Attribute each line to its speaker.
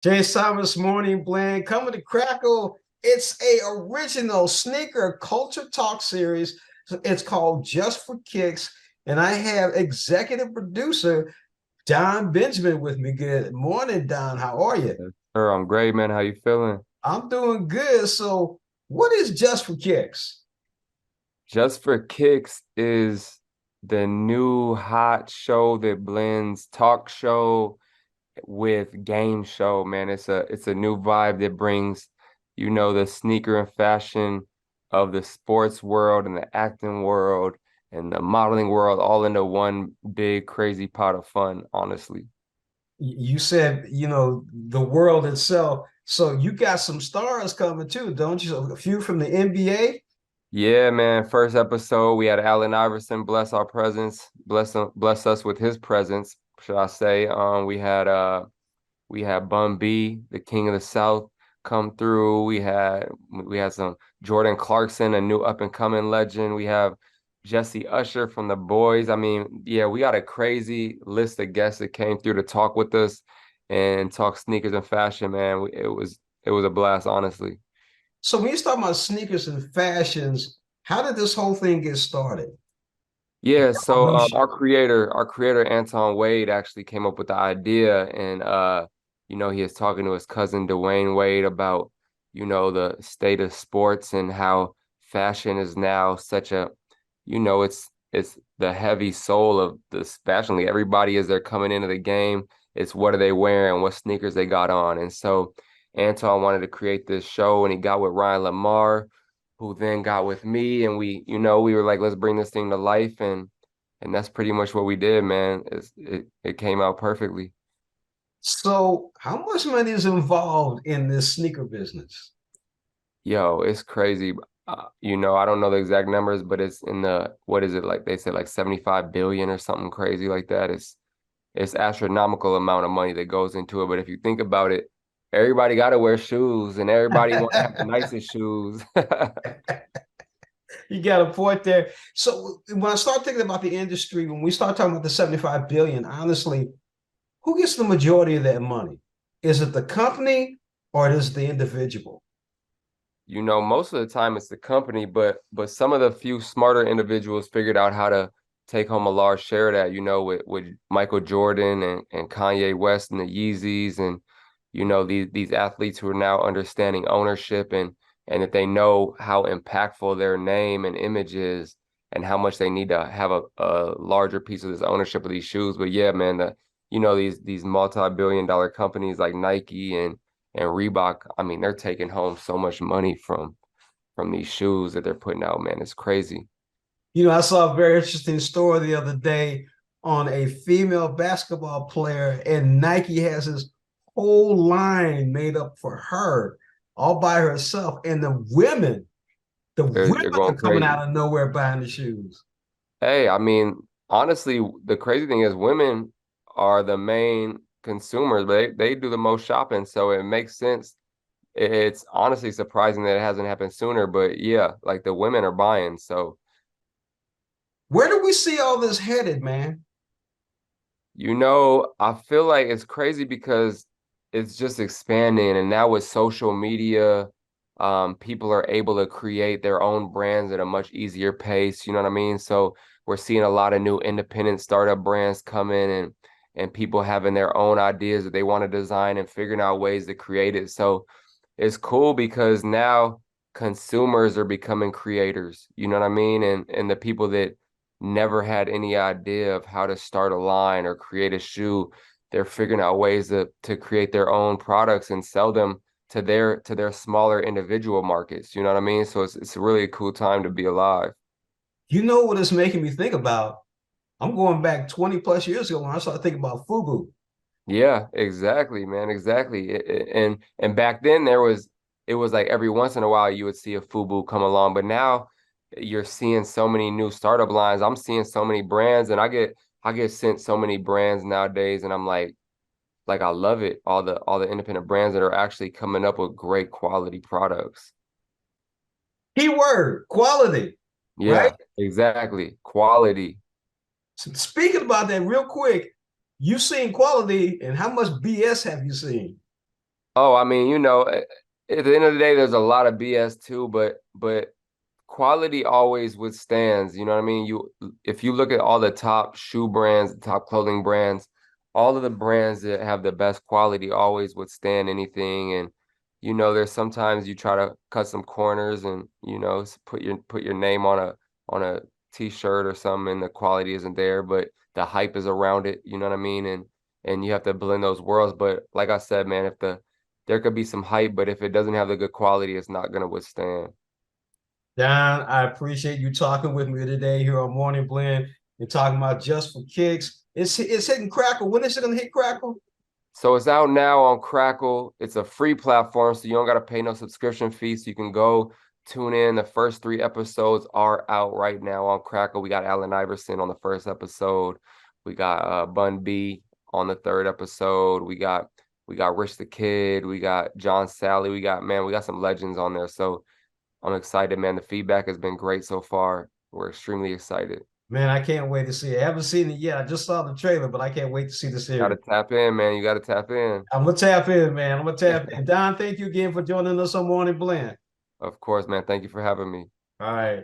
Speaker 1: Jay Thomas Morning Blend coming to Crackle. It's a original sneaker culture talk series. It's called Just for Kicks, and I have executive producer Don Benjamin with me. Good morning, Don. How are you?
Speaker 2: Yes, sir, I'm great, man. How you feeling?
Speaker 1: I'm doing good. So, what is Just for Kicks?
Speaker 2: Just for Kicks is the new hot show that blends talk show with game show, man. It's a new vibe that brings, the sneaker and fashion of the sports world and the acting world and the modeling world all into one big crazy pot of fun, honestly.
Speaker 1: You said, the world itself. So, you got some stars coming too, don't you? A few from the NBA.
Speaker 2: Yeah, man. First episode, we had Allen Iverson bless our presence, bless us with his presence, should I say. We had Bun B, the King of the South, come through. We had some Jordan Clarkson, a new up and coming legend. We have Jesse Usher from the Boys. I mean, yeah, we got a crazy list of guests that came through to talk with us and talk sneakers and fashion, man. It was a blast, honestly.
Speaker 1: So when you start about sneakers and fashions, how did this whole thing get started?
Speaker 2: Yeah,
Speaker 1: All
Speaker 2: so
Speaker 1: those
Speaker 2: our creator Anton Wade actually came up with the idea, and he is talking to his cousin Dwayne Wade about, the state of sports and how fashion is now such a, it's the heavy soul of this fashion league. Everybody as they're coming into the game, it's what are they wearing, what sneakers they got on. And so Anton wanted to create this show, and he got with Ryan Lamar, who then got with me, and we were like, let's bring this thing to life, and that's pretty much what we did, man. It came out perfectly.
Speaker 1: So how much money is involved in this sneaker business?
Speaker 2: Yo, it's crazy. I don't know the exact numbers, but it's in the, what is it, like they said, like 75 billion or something crazy like that. It's astronomical amount of money that goes into it. But if you think about it, everybody got to wear shoes, and everybody want to have the nicest shoes.
Speaker 1: You got a point there. So when I start thinking about the industry, when we start talking about the 75 billion, honestly, who gets the majority of that money? Is it the company or is it the individual?
Speaker 2: Most of the time it's the company, but some of the few smarter individuals figured out how to take home a large share of that, with Michael Jordan and Kanye West and the Yeezys, and these athletes who are now understanding ownership, and that they know how impactful their name and image is, and how much they need to have a larger piece of this ownership of these shoes. But yeah, man, these multi-billion dollar companies like Nike and Reebok, I mean, they're taking home so much money from these shoes that they're putting out, man. It's crazy.
Speaker 1: I saw a very interesting story the other day on a female basketball player, and Nike has this whole line made up for her all by herself. And the
Speaker 2: They're
Speaker 1: women
Speaker 2: going
Speaker 1: are coming
Speaker 2: crazy.
Speaker 1: out of nowhere buying the shoes.
Speaker 2: Hey, I mean, honestly, the crazy thing is women are the main consumers, but they do the most shopping, so it makes sense. It's honestly surprising that it hasn't happened sooner, but yeah, like the women are buying. So,
Speaker 1: Where do we see all this headed, man?
Speaker 2: I feel like it's crazy because it's just expanding. And now with social media, people are able to create their own brands at a much easier pace. You know what I mean? So we're seeing a lot of new independent startup brands come in, and people having their own ideas that they want to design and figuring out ways to create it. So it's cool because now consumers are becoming creators. You know what I mean? And the people that never had any idea of how to start a line or create a shoe, they're figuring out ways to create their own products and sell them to their smaller individual markets. You know what I mean? So it's really a cool time to be alive.
Speaker 1: You know what it's making me think about? I'm going back 20 plus years ago when I started thinking about FUBU.
Speaker 2: Yeah, exactly, man, exactly. And back then it was like every once in a while you would see a FUBU come along, but now you're seeing so many new startup lines. I'm seeing so many brands, and I get sent so many brands nowadays, and I'm like I love it. All the independent brands that are actually coming up with great quality products.
Speaker 1: Keyword quality, right?
Speaker 2: Yeah, exactly. Quality.
Speaker 1: So speaking about that real quick, you've seen quality, and how much BS have you seen?
Speaker 2: Oh, I mean, at the end of the day, there's a lot of BS too, but quality always withstands. You know what I mean? If you look at all the top shoe brands, the top clothing brands, all of the brands that have the best quality always withstand anything. And there's sometimes you try to cut some corners and put your name on a t-shirt or something, and the quality isn't there, but the hype is around it. You know what I mean? And you have to blend those worlds. But like I said, man, if there could be some hype, but if it doesn't have the good quality, it's not gonna withstand.
Speaker 1: Don, I appreciate you talking with me today here on Morning Blend and talking about Just for Kicks. It's hitting Crackle. When is it gonna hit Crackle?
Speaker 2: So it's out now on Crackle. It's a free platform, so you don't gotta pay no subscription fee. So you can go tune in. The first three episodes are out right now on Crackle. We got Allen Iverson on the first episode. We got Bun B on the third episode. We got Rich the Kid. We got John Sally. We got some legends on there. So I'm excited, man. The feedback has been great so far. We're extremely excited.
Speaker 1: Man, I can't wait to see it. I haven't seen it yet. I just saw the trailer, but I can't wait to see the
Speaker 2: Got to
Speaker 1: series.
Speaker 2: tap in, man. You got to tap in.
Speaker 1: I'm gonna tap in, man. I'm gonna tap in. Don, thank you again for joining us on Morning Blend.
Speaker 2: Of course, man. Thank you for having me.
Speaker 1: All right.